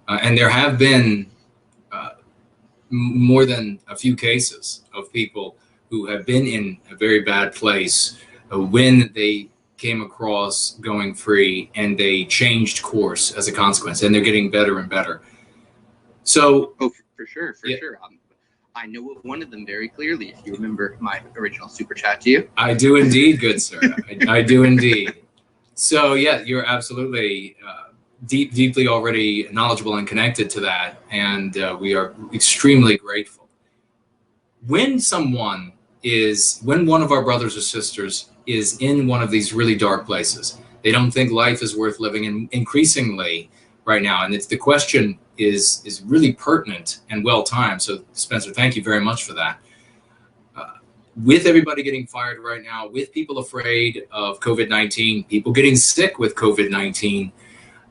And there have been more than a few cases of people who have been in a very bad place when they came across going free and they changed course as a consequence, and they're getting better and better. So, for sure. I know of one of them very clearly, if you remember my original super chat to you. I do indeed, good sir. I do indeed. So, yeah, you're absolutely deeply already knowledgeable and connected to that, and we are extremely grateful. When one of our brothers or sisters is in one of these really dark places, they don't think life is worth living, and increasingly right now, and the question is really pertinent and well timed. So Spencer, thank you very much for that. With everybody getting fired right now, with people afraid of COVID-19, people getting sick with COVID-19,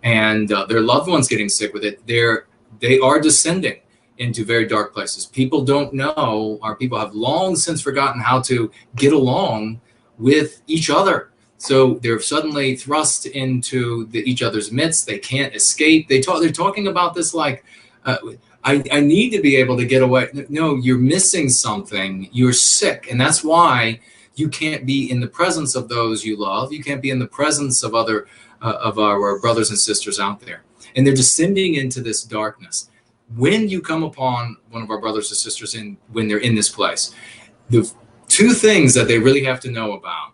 and their loved ones getting sick with it, they are descending into very dark places. People don't know, or people have long since forgotten how to get along with each other. So they're suddenly thrust into each other's midst. They can't escape. They're talking about this like, I need to be able to get away. No, you're missing something. You're sick. And that's why you can't be in the presence of those you love. You can't be in the presence of other of our brothers and sisters out there. And they're descending into this darkness. When you come upon one of our brothers and sisters when they're in this place, the two things that they really have to know about,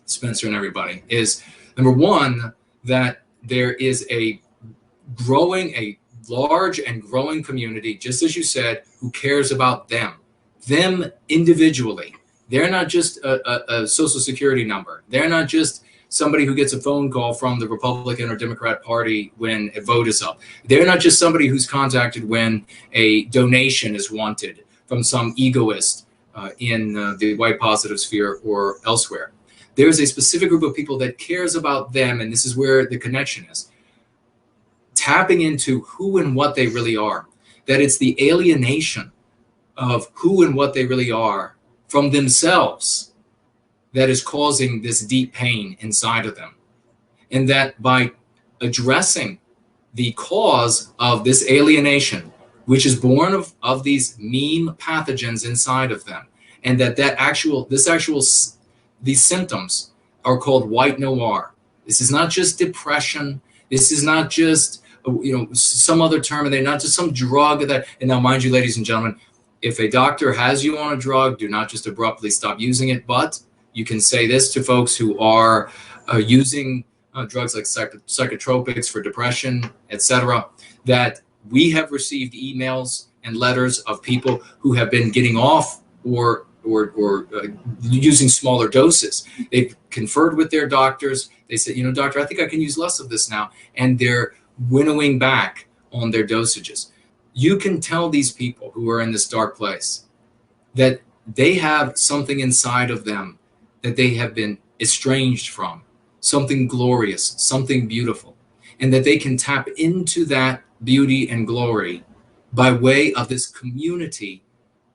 Spencer and everybody, is number one, that there is a large and growing community, just as you said, who cares about them individually. They're not just a social security number. They're not just somebody who gets a phone call from the Republican or Democrat Party when a vote is up. They're not just somebody who's contacted when a donation is wanted from some egoist in the white positive sphere or elsewhere. There's a specific group of people that cares about them, and this is where the connection is. Tapping into who and what they really are. That it's the alienation of who and what they really are from themselves that is causing this deep pain inside of them. And that by addressing the cause of this alienation, which is born of these meme pathogens inside of them, and these symptoms are called white noir. This is not just depression. This is not just some other term, and they're not just some drug that. And now, mind you, ladies and gentlemen, if a doctor has you on a drug, do not just abruptly stop using it. But you can say this to folks who are using drugs like psychotropics for depression, etc., that we have received emails and letters of people who have been getting off or using smaller doses. They've conferred with their doctors. They said, doctor, I think I can use less of this now. And they're winnowing back on their dosages. You can tell these people who are in this dark place that they have something inside of them that they have been estranged from, something glorious, something beautiful, and that they can tap into that beauty and glory by way of this community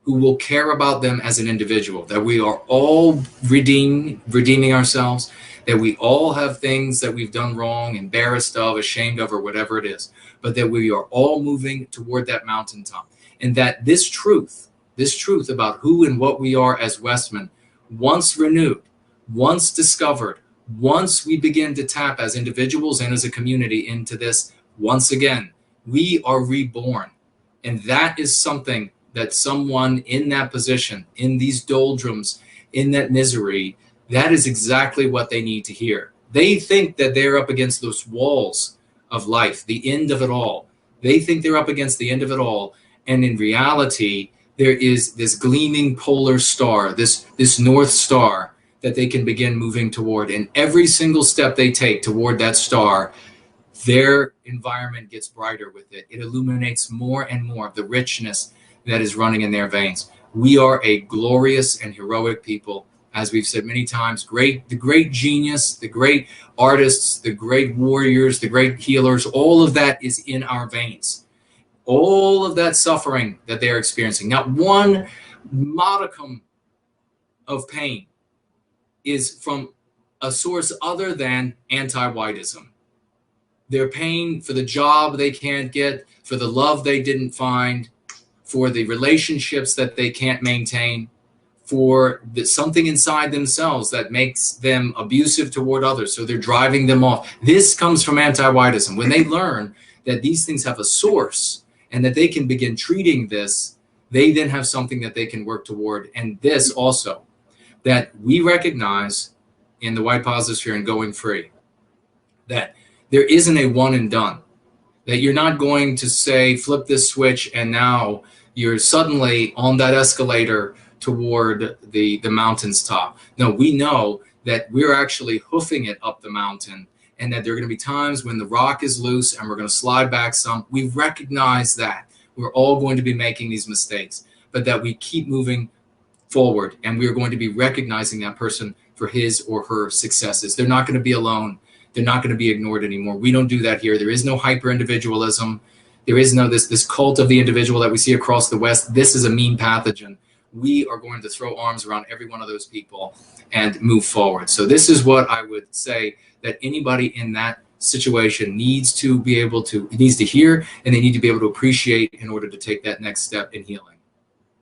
who will care about them as an individual, that we are all redeeming ourselves, that we all have things that we've done wrong, embarrassed of, ashamed of, or whatever it is, but that we are all moving toward that mountaintop. And that this truth about who and what we are as Westmen, once renewed, once discovered, once we begin to tap as individuals and as a community into this, once again, we are reborn. And that is something that someone in that position, in these doldrums, in that misery, that is exactly what they need to hear. They think that they're up against those walls of life, the end of it all. They think they're up against the end of it all. And in reality, there is this gleaming polar star, this North Star that they can begin moving toward. And every single step they take toward that star, their environment gets brighter with it. It illuminates more and more of the richness that is running in their veins. We are a glorious and heroic people, as we've said many times. The great genius, the great artists, the great warriors, the great healers, all of that is in our veins. All of that suffering that they're experiencing, not one modicum of pain is from a source other than anti-whiteism. their pain for the job they can't get, for the love they didn't find, for the relationships that they can't maintain, for something inside themselves that makes them abusive toward others, so they're driving them off. This comes from anti-whiteism. When they learn that these things have a source and that they can begin treating this, they then have something that they can work toward. And this also, that we recognize in the white positive sphere and going free, that there isn't a one and done, that you're not going to say, flip this switch, and now you're suddenly on that escalator toward the mountain's top. No, we know that we're actually hoofing it up the mountain, and that there are going to be times when the rock is loose and we're going to slide back some. We recognize that we're all going to be making these mistakes, but that we keep moving forward, and we're going to be recognizing that person for his or her successes. They're not going to be alone. They're not going to be ignored anymore. We don't do that here. There is no hyper-individualism. There is no this cult of the individual that we see across the West. This is a mean pathogen. We are going to throw arms around every one of those people and move forward. So this is what I would say that anybody in that situation needs to be able to, needs to hear, and they need to be able to appreciate in order to take that next step in healing.